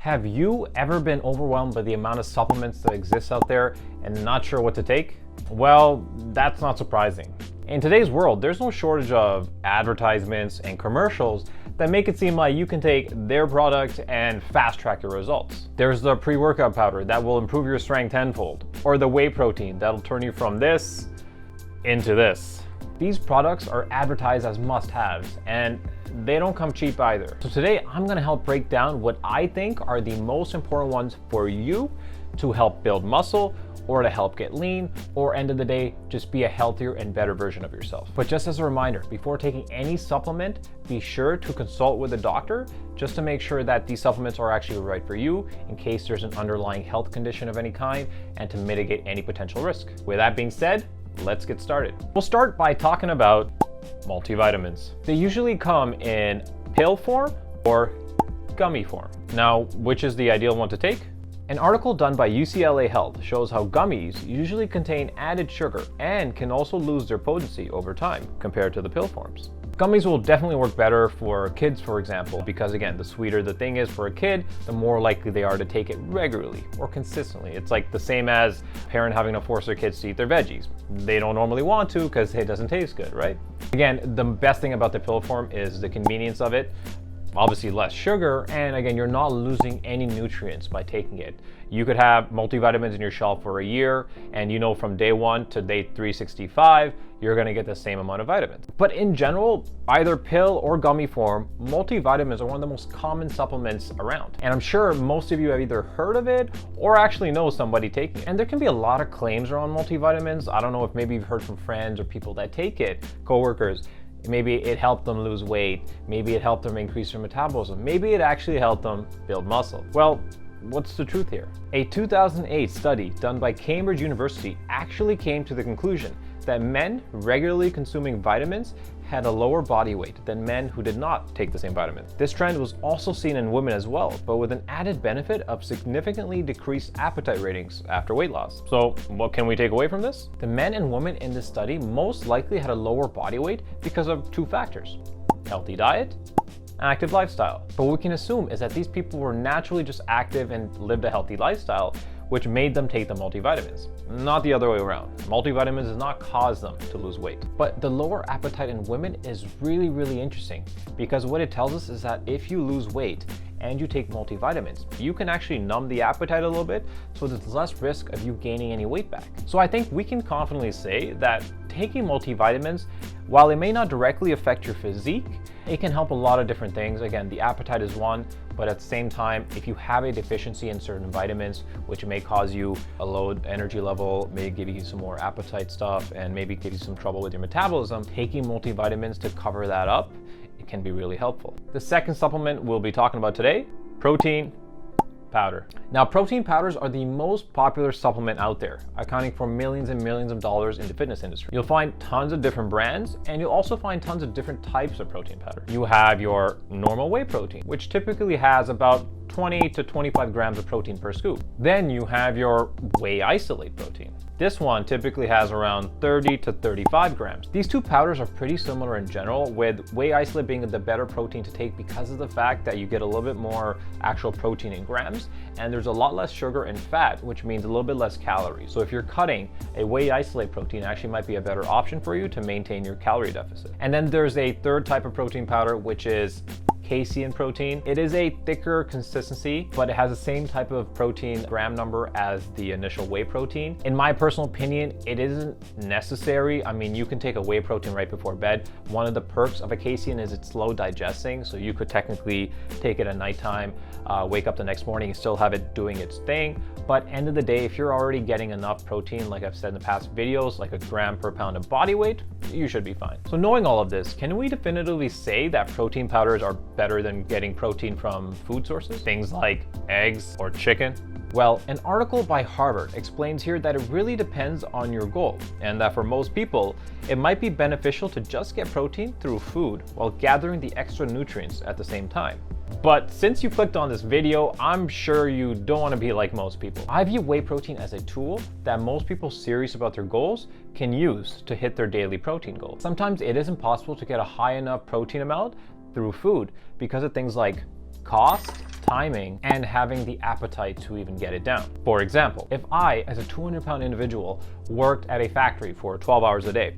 Have you ever been overwhelmed by the amount of supplements that exist out there and not sure what to take? Well, that's not surprising. In today's world, there's no shortage of advertisements and commercials that make it seem like you can take their product and fast track your results. There's the pre-workout powder that will improve your strength tenfold, or the whey protein that'll turn you from this into this. These products are advertised as must-haves, and they don't come cheap either. So today I'm gonna help break down what I think are the most important ones for you to help build muscle, or to help get lean, or end of the day, just be a healthier and better version of yourself. But just as a reminder, before taking any supplement, be sure to consult with a doctor just to make sure that these supplements are actually right for you in case there's an underlying health condition of any kind and to mitigate any potential risk. With that being said, let's get started. We'll start by talking about multivitamins. They usually come in pill form or gummy form. Now, which is the ideal one to take? An article done by UCLA Health shows how gummies usually contain added sugar and can also lose their potency over time compared to the pill forms. Gummies will definitely work better for kids, for example, because again, the sweeter the thing is for a kid, the more likely they are to take it regularly or consistently. It's like the same as a parent having to force their kids to eat their veggies. They don't normally want to because it doesn't taste good, right? Again, the best thing about the pill form is the convenience of it. Obviously less sugar, and again, you're not losing any nutrients by taking it. You could have multivitamins in your shelf for a year, and you know from day 1 to day 365, you're gonna get the same amount of vitamins. But in general, either pill or gummy form, multivitamins are one of the most common supplements around. And I'm sure most of you have either heard of it or actually know somebody taking it. And there can be a lot of claims around multivitamins. I don't know if maybe you've heard from friends or people that take it, coworkers. Maybe it helped them lose weight. Maybe it helped them increase their metabolism. Maybe it actually helped them build muscle. Well, what's the truth here? A 2008 study done by Cambridge University actually came to the conclusion that men regularly consuming vitamins had a lower body weight than men who did not take the same vitamin. This trend was also seen in women as well, but with an added benefit of significantly decreased appetite ratings after weight loss. So what can we take away from this? The men and women in this study most likely had a lower body weight because of 2 factors: healthy diet, active lifestyle. But what we can assume is that these people were naturally just active and lived a healthy lifestyle, which made them take the multivitamins, not the other way around. Multivitamins does not cause them to lose weight. But the lower appetite in women is really interesting, because what it tells us is that if you lose weight and you take multivitamins, you can actually numb the appetite a little bit, so there's less risk of you gaining any weight back. So I think we can confidently say that taking multivitamins, while it may not directly affect your physique, it can help a lot of different things. Again, the appetite is one, but at the same time, if you have a deficiency in certain vitamins, which may cause you a low energy level, may give you some more appetite stuff, and maybe give you some trouble with your metabolism, taking multivitamins to cover that up, it can be really helpful. The second supplement we'll be talking about today, protein powder. Now, protein powders are the most popular supplement out there, accounting for millions and millions of dollars in the fitness industry. You'll find tons of different brands, and you'll also find tons of different types of protein powder. You have your normal whey protein, which typically has about 20 to 25 grams of protein per scoop. Then you have your whey isolate protein. This one typically has around 30 to 35 grams. These 2 powders are pretty similar in general, with whey isolate being the better protein to take because of the fact that you get a little bit more actual protein in grams, and there's a lot less sugar and fat, which means a little bit less calories. So if you're cutting, a whey isolate protein actually might be a better option for you to maintain your calorie deficit. And then there's a third type of protein powder, which is casein protein. It is a thicker consistency, but it has the same type of protein gram number as the initial whey protein. In my personal opinion, it isn't necessary. I mean, you can take a whey protein right before bed. One of the perks of a casein is it's slow digesting, so you could technically take it at nighttime, wake up the next morning and still have it doing its thing. But end of the day, if you're already getting enough protein, like I've said in the past videos, like a gram per pound of body weight, you should be fine. So knowing all of this, can we definitively say that protein powders are better than getting protein from food sources? Things like eggs or chicken? Well, an article by Harvard explains here that it really depends on your goal, and that for most people, it might be beneficial to just get protein through food while gathering the extra nutrients at the same time. But since you clicked on this video, I'm sure you don't want to be like most people. I view whey protein as a tool that most people serious about their goals can use to hit their daily protein goals. Sometimes it isn't possible to get a high enough protein amount through food because of things like cost, timing and having the appetite to even get it down. For example, if I, as a 200-pound individual, worked at a factory for 12 hours a day,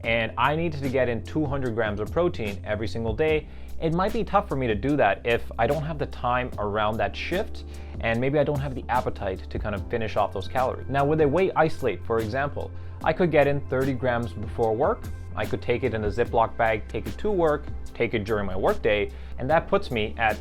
and I needed to get in 200 grams of protein every single day, it might be tough for me to do that if I don't have the time around that shift, and maybe I don't have the appetite to kind of finish off those calories. Now with a Whey isolate, for example, I could get in 30 grams before work, I could take it in a Ziploc bag, take it to work, take it during my work day, and that puts me at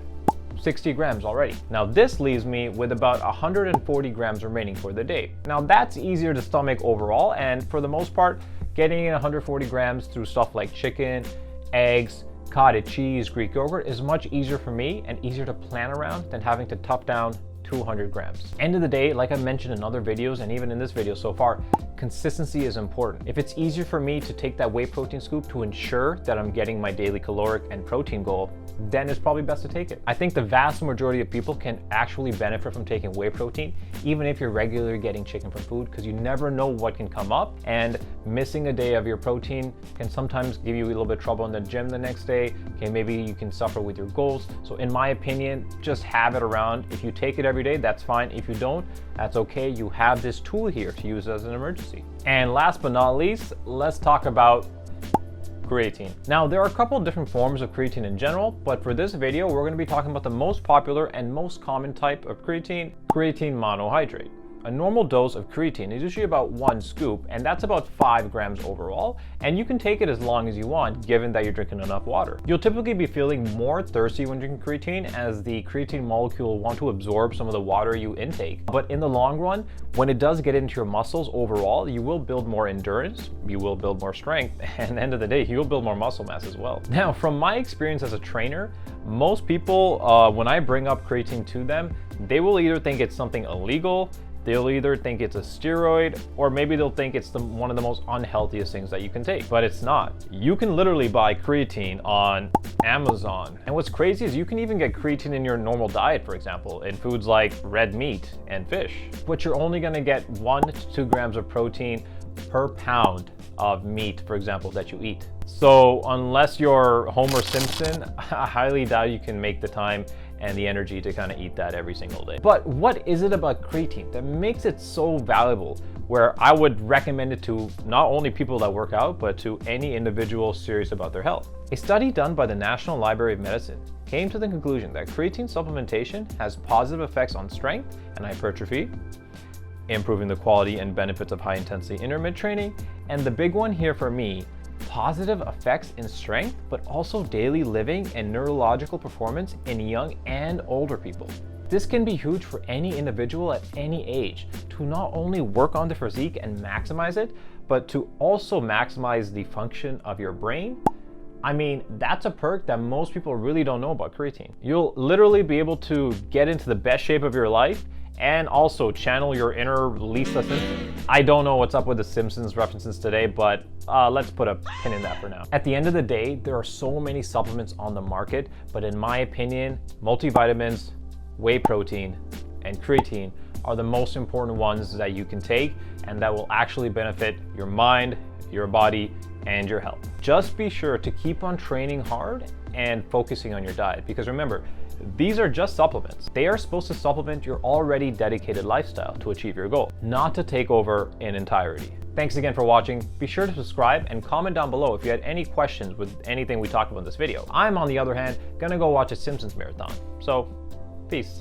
60 grams already. Now this leaves me with about 140 grams remaining for the day. Now that's easier to stomach overall, and for the most part, getting in 140 grams through stuff like chicken, eggs, cottage cheese, Greek yogurt is much easier for me and easier to plan around than having to tough down 200 grams. End of the day, like I mentioned in other videos and even in this video so far, consistency is important. If it's easier for me to take that whey protein scoop to ensure that I'm getting my daily caloric and protein goal, then it's probably best to take it. I think the vast majority of people can actually benefit from taking whey protein, even if you're regularly getting chicken from food, because you never know what can come up, and missing a day of your protein can sometimes give you a little bit of trouble in the gym the next day. Okay, maybe you can suffer with your goals. So in my opinion, just have it around. If you take it every day, that's fine. If you don't, that's okay. You have this tool here to use as an emergency. And last but not least, let's talk about creatine. Now, there are a couple of different forms of creatine in general, but for this video, we're going to be talking about the most popular and most common type of creatine, creatine monohydrate. A normal dose of creatine is usually about 1 scoop, and that's about 5 grams overall, and you can take it as long as you want, given that you're drinking enough water. You'll typically be feeling more thirsty when drinking creatine, as the creatine molecule will want to absorb some of the water you intake. But in the long run, when it does get into your muscles overall, you will build more endurance, you will build more strength, and at the end of the day, you'll build more muscle mass as well. Now, from my experience as a trainer, most people, when I bring up creatine to them, they will either think it's something illegal, they'll either think it's a steroid, or maybe they'll think it's one of the most unhealthiest things that you can take. But it's not. You can literally buy creatine on Amazon. And what's crazy is you can even get creatine in your normal diet, for example, in foods like red meat and fish. But you're only gonna get 1 to 2 grams of protein per pound of meat, for example, that you eat. So unless you're Homer Simpson, I highly doubt you can make the time and the energy to kind of eat that every single day. But what is it about creatine that makes it so valuable, where I would recommend it to not only people that work out, but to any individual serious about their health? A study done by the National Library of Medicine came to the conclusion that creatine supplementation has positive effects on strength and hypertrophy, improving the quality and benefits of high-intensity intermittent training, and the big one here for me, positive effects in strength, but also daily living and neurological performance in young and older people. This can be huge for any individual at any age to not only work on the physique and maximize it, but to also maximize the function of your brain. I mean, that's a perk that most people really don't know about creatine. You'll literally be able to get into the best shape of your life and also channel your inner Lisa Simpson. I don't know what's up with the Simpsons references today, but let's put a pin in that for now. At the end of the day, there are so many supplements on the market, but in my opinion, multivitamins, whey protein, and creatine are the most important ones that you can take and that will actually benefit your mind, your body, and your health. Just be sure to keep on training hard and focusing on your diet, because remember, these are just supplements. They are supposed to supplement your already dedicated lifestyle to achieve your goal, not to take over in entirety. Thanks again for watching. Be sure to subscribe and comment down below if you had any questions with anything we talked about in this video. I'm, on the other hand, gonna go watch a Simpsons marathon. So, peace.